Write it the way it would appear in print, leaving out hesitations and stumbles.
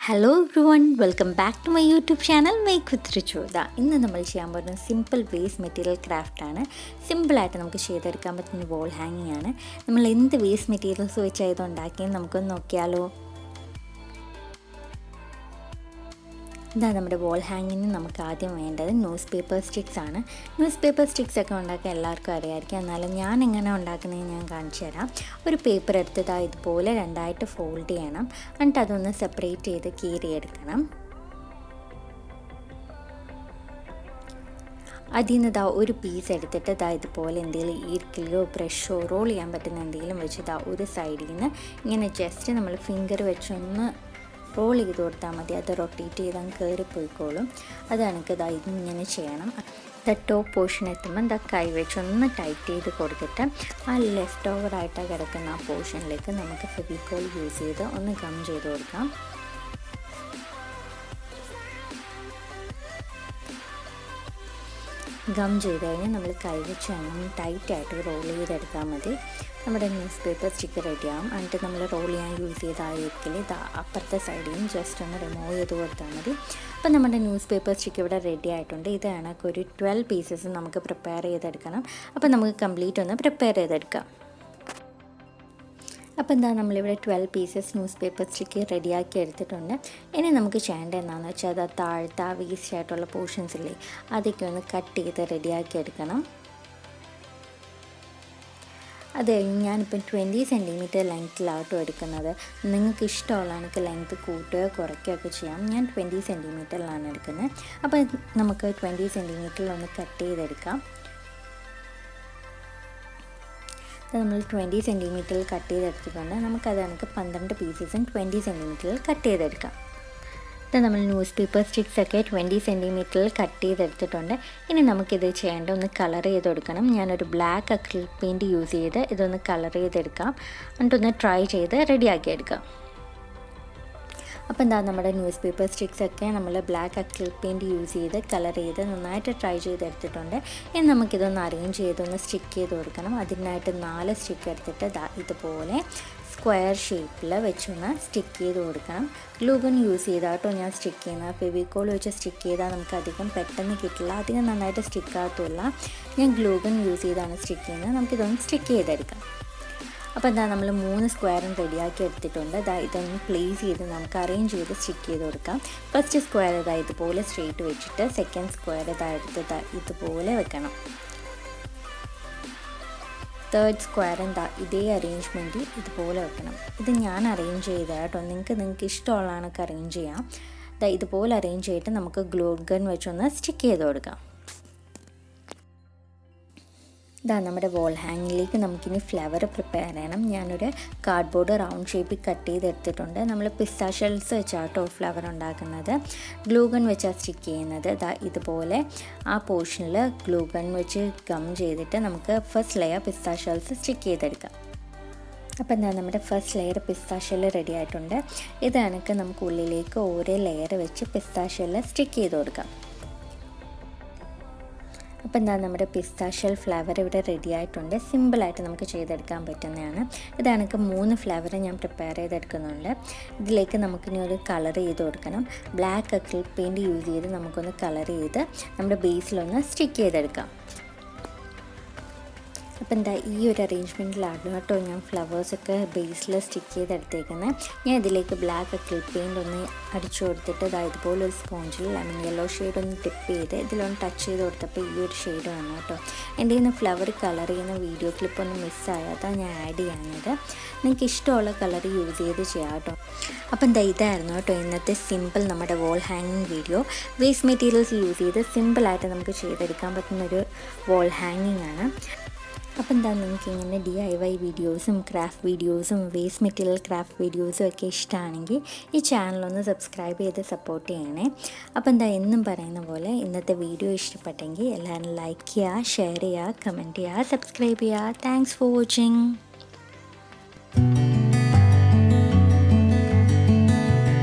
Hello everyone, welcome back to my YouTube channel MakeWithRichu. ഇന്ന് നമ്മൾ ചെയ്യാൻ പോകുന്നത് സിമ്പിൾ വേസ്റ്റ് മെറ്റീരിയൽ ക്രാഫ്റ്റാണ്. സിമ്പിളായിട്ട് നമുക്ക് ചെയ്തെടുക്കാൻ പറ്റുന്ന വോൾ ഹാങ്ങിങ് ആണ്. നമ്മൾ എന്ത് വേസ്റ്റ് മെറ്റീരിയൽസ് വെച്ച് ഇത് ഉണ്ടാക്കിയെന്ന് നമുക്കൊന്ന് നോക്കിയാലോ. നമ്മുടെ വോൾ ഹാങ്ങിങ്ങിന് നമുക്ക് ആദ്യം വേണ്ടത് ന്യൂസ് പേപ്പർ സ്റ്റിക്സ് ആണ്. ന്യൂസ് പേപ്പർ സ്റ്റിക്സ് ഒക്കെ ഉണ്ടാക്കാൻ എല്ലാവർക്കും അറിയാമായിരിക്കും. എന്നാലും ഞാൻ എങ്ങനെ ഉണ്ടാക്കുന്നതെന്ന് ഞാൻ കാണിച്ചു തരാം. ഒരു പേപ്പർ എടുത്ത് ഇതുപോലെ രണ്ടായിട്ട് ഫോൾഡ് ചെയ്യണം. എന്നിട്ട് അതൊന്ന് സെപ്പറേറ്റ് ചെയ്ത് കീറിയെടുക്കണം. അതിൽ നിന്ന് ഒരു പീസ് എടുത്തിട്ട് ഇതുപോലെ എന്തെങ്കിലും ഈർക്കിലോ ബ്രഷോ റോൾ ചെയ്യാൻ പറ്റുന്ന എന്തെങ്കിലും വെച്ച് ഒരു സൈഡിൽ നിന്ന് ഇങ്ങനെ ജസ്റ്റ് നമ്മൾ ഫിംഗർ വെച്ചൊന്ന് റോൾ ചെയ്ത് കൊടുത്താൽ മതി. അത് റൊട്ടേറ്റ് ചെയ്താൽ കയറിപ്പോയിക്കോളും. അതാണ് ഇങ്ങനെ ചെയ്യണം. ടോപ്പ് പോർഷൻ എത്തുമ്പോൾ കൈ വെച്ചൊന്ന് ടൈറ്റ് ചെയ്ത് കൊടുത്തിട്ട് ആ ലെഫ്റ്റ് ഓവറായിട്ട് കിടക്കുന്ന ആ പോർഷനിലേക്ക് നമുക്ക് ഫെവിക്കോൾ യൂസ് ചെയ്ത് ഒന്ന് ഗം ചെയ്ത് കൊടുക്കാം. ഗം ചെയ്ത് കഴിഞ്ഞാൽ നമ്മൾ കൈ വെച്ച് അങ്ങനെ ടൈറ്റായിട്ട് റോൾ ചെയ്തെടുത്താൽ മതി. നമ്മുടെ ന്യൂസ് പേപ്പർ സ്റ്റിക്ക് റെഡിയാകും. എന്നിട്ട് നമ്മൾ റോൾ ചെയ്യാൻ യൂസ് ചെയ്തായിരിക്കില്ല അപ്പുറത്തെ സൈഡിൽ നിന്ന് ജസ്റ്റ് ഒന്ന് റിമൂവ് ചെയ്ത് കൊടുത്താൽ മതി. അപ്പം നമ്മുടെ ന്യൂസ് പേപ്പർ സ്റ്റിക്ക് ഇവിടെ റെഡി ആയിട്ടുണ്ട്. ഇത് കണക്ക് ഒരു 12 പീസസ് നമുക്ക് പ്രിപ്പയർ ചെയ്തെടുക്കണം. അപ്പോൾ നമുക്ക് കംപ്ലീറ്റ് ഒന്ന് പ്രിപ്പയർ ചെയ്തെടുക്കാം. അപ്പോൾ നമ്മളിവിടെ 12 പീസസ് ന്യൂസ് പേപ്പർ സ്റ്റിക്ക് റെഡിയാക്കി എടുത്തിട്ടുണ്ട്. ഇനി നമുക്ക് ചെയ്യേണ്ടത് എന്താണെന്ന് വെച്ചാൽ താഴത്തെ വേസ്റ്റ് ആയിട്ടുള്ള പോർഷൻസ് ഇല്ലേ, അതൊക്കെ ഒന്ന് കട്ട് ചെയ്ത് റെഡിയാക്കി എടുക്കണം. അത് ഞാനിപ്പം 20 സെൻറ്റിമീറ്റർ ലെങ്ത്തിലാട്ടോ എടുക്കുന്നത്. നിങ്ങൾക്ക് ഇഷ്ടമുള്ളതാണെങ്കിൽ ലെങ്ത്ത് കൂട്ടുകയോ കുറയ്ക്കുകയൊക്കെ ചെയ്യാം. ഞാൻ 20 സെൻറ്റിമീറ്ററിലാണ് എടുക്കുന്നത്. അപ്പോൾ നമുക്ക് 20 സെൻറ്റിമീറ്ററിൽ ഒന്ന് കട്ട് ചെയ്തെടുക്കാം. നമ്മൾ 20 സെൻറ്റിമീറ്ററിൽ കട്ട് ചെയ്തെടുത്തിട്ടുണ്ട്. നമുക്കത് കണക്ക് 12 പീസസും 20 സെൻറ്റിമീറ്ററിൽ കട്ട് ചെയ്തെടുക്കാം. നമ്മൾ ന്യൂസ് പേപ്പർ സ്റ്റിക്സ് ഒക്കെ 20 സെൻറ്റിമീറ്ററിൽ കട്ട് ചെയ്തെടുത്തിട്ടുണ്ട്. ഇനി നമുക്കിത് ചെയ്യേണ്ട ഒന്ന് കളർ ചെയ്ത് കൊടുക്കണം. ഞാനൊരു ബ്ലാക്ക് അക്രിലിക് പെയിൻറ്റ് യൂസ് ചെയ്ത് ഇതൊന്ന് കളർ ചെയ്തെടുക്കാം. എന്നിട്ടൊന്ന് ട്രൈ ചെയ്ത് റെഡിയാക്കി എടുക്കാം. അപ്പോൾ നമ്മുടെ ന്യൂസ് പേപ്പർ സ്റ്റിക്സ് ഒക്കെ നമ്മൾ ബ്ലാക്ക് അക്രിലിക് പെയിൻറ്റ് യൂസ് ചെയ്ത് കളർ ചെയ്ത് നന്നായിട്ട് ട്രൈ ചെയ്തെടുത്തിട്ടുണ്ട്. ഇനി നമുക്കിതൊന്ന് അറേഞ്ച് ചെയ്തൊന്ന് സ്റ്റിക്ക് ചെയ്ത് കൊടുക്കണം. അതിനായിട്ട് 4 സ്റ്റിക്ക് എടുത്തിട്ട് ഇതുപോലെ സ്ക്വയർ ഷേപ്പിൽ വെച്ചൊന്ന് സ്റ്റിക്ക് ചെയ്ത് കൊടുക്കണം. ഗ്ലൂഗൺ യൂസ് ചെയ്താട്ടോ ഞാൻ സ്റ്റിക്ക് ചെയ്യുന്നത്. ഫെവിക്കോൾ വെച്ച് സ്റ്റിക്ക് ചെയ്താൽ നമുക്ക് അധികം പെട്ടെന്ന് കിട്ടില്ല, അധികം നന്നായിട്ട് സ്റ്റിക്കാകത്തുമില്ല. ഞാൻ ഗ്ലൂഗൺ യൂസ് ചെയ്താണ് സ്റ്റിക്ക് ചെയ്യുന്നത്. നമുക്കിതൊന്ന് സ്റ്റിക്ക് ചെയ്തെടുക്കാം. അപ്പോൾ നമ്മൾ 3 സ്ക്വയറും റെഡിയാക്കി എടുത്തിട്ടുണ്ട്. ഇതൊന്ന് പ്ലേസ് ചെയ്ത് നമുക്ക് അറേഞ്ച് ചെയ്ത് സ്റ്റിക്ക് ചെയ്ത് കൊടുക്കാം. ഫസ്റ്റ് സ്ക്വയർ ഇതുപോലെ സ്ട്രെയിറ്റ് വെച്ചിട്ട് സെക്കൻഡ് സ്ക്വയർ എടുത്ത് ഇതുപോലെ വെക്കണം. തേർഡ് സ്ക്വയറും ഇതേ അറേഞ്ച്മെൻറ്റിൽ ഇതുപോലെ വെക്കണം. ഇത് ഞാൻ അറേഞ്ച് ചെയ്താൽ കേട്ടോ. നിങ്ങൾക്ക് ഇഷ്ടമുള്ള കണക്ക് അറേഞ്ച് ചെയ്യാം. ഇതുപോലെ അറേഞ്ച് ചെയ്തിട്ട് നമുക്ക് ഗ്ലൂ ഗൺ വെച്ചൊന്ന് സ്റ്റിക്ക് ചെയ്ത് കൊടുക്കാം. നമ്മുടെ വോൾ ഹാങ്ങിലേക്ക് നമുക്കിനി ഫ്ലവർ പ്രിപ്പയർ ചെയ്യണം. ഞാനൊരു കാർഡ്ബോർഡ് റൗണ്ട് ഷേപ്പിൽ കട്ട് ചെയ്തെടുത്തിട്ടുണ്ട്. നമ്മൾ പിസ്ത ഷെൽസ് വെച്ചാട്ടോ ഫ്ലവർ ഉണ്ടാക്കുന്നത്. ഗ്ലൂ ഗൺ വെച്ചാണ് സ്റ്റിക്ക് ചെയ്യുന്നത്. ഇതുപോലെ ആ പോർഷനിൽ ഗ്ലൂ ഗൺ വെച്ച് ഗം ചെയ്തിട്ട് നമുക്ക് ഫസ്റ്റ് ലെയർ പിസ്ത ഷെൽസ് സ്റ്റിക്ക് ചെയ്തെടുക്കാം. അപ്പോൾ നമ്മുടെ ഫസ്റ്റ് ലെയർ പിസ്ത ഷെല്ല് റെഡി ആയിട്ടുണ്ട്. ഇത് കണക്ക് നമുക്ക് ഉള്ളിലേക്ക് ഓരോ ലെയർ വെച്ച് പിസ്ത ഷെല്ല് സ്റ്റിക്ക് ചെയ്ത് കൊടുക്കാം. അപ്പോൾ നമ്മുടെ പിസ്ത ഷെൽ ഫ്ലവർ ഇവിടെ റെഡി ആയിട്ടുണ്ട്. സിമ്പിളായിട്ട് നമുക്ക് ചെയ്തെടുക്കാൻ പറ്റുന്നതാണ്. ഇത് കണക്ക് 3 ഫ്ലവർ ഞാൻ പ്രിപ്പയർ ചെയ്തെടുക്കുന്നുണ്ട്. ഇതിലേക്ക് നമുക്കിനി ഒരു കളർ ചെയ്ത് കൊടുക്കണം. ബ്ലാക്ക് അക്രിലിക് പെയിൻറ്റ് യൂസ് ചെയ്ത് നമുക്കൊന്ന് കളർ ചെയ്ത് നമ്മുടെ ബേസിലൊന്ന് സ്റ്റിക്ക് ചെയ്തെടുക്കാം. അപ്പോൾ ഈ ഒരു അറേഞ്ച്മെൻറ്റിലാണ് കേട്ടോ ഞാൻ ഫ്ലവേഴ്സൊക്കെ ബേസിൽ സ്റ്റിക്ക് ചെയ്തെടുത്തേക്കുന്നത്. ഞാൻ ഇതിലേക്ക് ബ്ലാക്ക് അക്രിലിക് പെയിൻറ്റ് ഒന്ന് അടിച്ചു കൊടുത്തിട്ട് ഇതുപോലെ ഒരു സ്പോഞ്ചിൽ യെല്ലോ ഷെയ്ഡ് ഒന്ന് ടിപ്പ് ചെയ്ത് ഇതിലൊന്ന് ടച്ച് ചെയ്ത് കൊടുത്തപ്പോൾ ഈ ഒരു ഷെയ്ഡ് വന്നു കേട്ടോ. എൻ്റെ കയ്യിൽ നിന്ന് ഫ്ലവർ കളർ ചെയ്യുന്ന വീഡിയോ ക്ലിപ്പ് ഒന്ന് മിസ്സായതാണ് ഞാൻ ആഡ് ചെയ്യാഞ്ഞത്. നിങ്ങൾക്ക് ഇഷ്ടമുള്ള കളർ യൂസ് ചെയ്ത് ചെയ്യാം കേട്ടോ. അപ്പം ഇതായിരുന്നു കേട്ടോ ഇന്നത്തെ സിമ്പിൾ നമ്മുടെ വോൾ ഹാങ്ങിങ് വീഡിയോ. വേസ്റ്റ് മെറ്റീരിയൽസ് യൂസ് ചെയ്ത് സിമ്പിളായിട്ട് നമുക്ക് ചെയ്തെടുക്കാൻ പറ്റുന്നൊരു വോൾ ഹാങ്ങിങ് ആണ്. അപ്പം നിങ്ങൾക്ക് ഇങ്ങനെ DIY വീഡിയോസും ക്രാഫ്റ്റ് വീഡിയോസും വേസ്റ്റ് മെറ്റീരിയൽ ക്രാഫ്റ്റ് വീഡിയോസും ഒക്കെ ഇഷ്ടമാണെങ്കിൽ ഈ ചാനലൊന്ന് സബ്സ്ക്രൈബ് ചെയ്ത് സപ്പോർട്ട് ചെയ്യണേ. അപ്പം എന്നും പറയുന്ന പോലെ ഇന്നത്തെ വീഡിയോ ഇഷ്ടപ്പെട്ടെങ്കിൽ എല്ലാവരും ലൈക്ക് ചെയ്യുക, ഷെയർ ചെയ്യുക, കമൻറ്റ് ചെയ്യുക, സബ്സ്ക്രൈബ് ചെയ്യുക. Thanks for watching.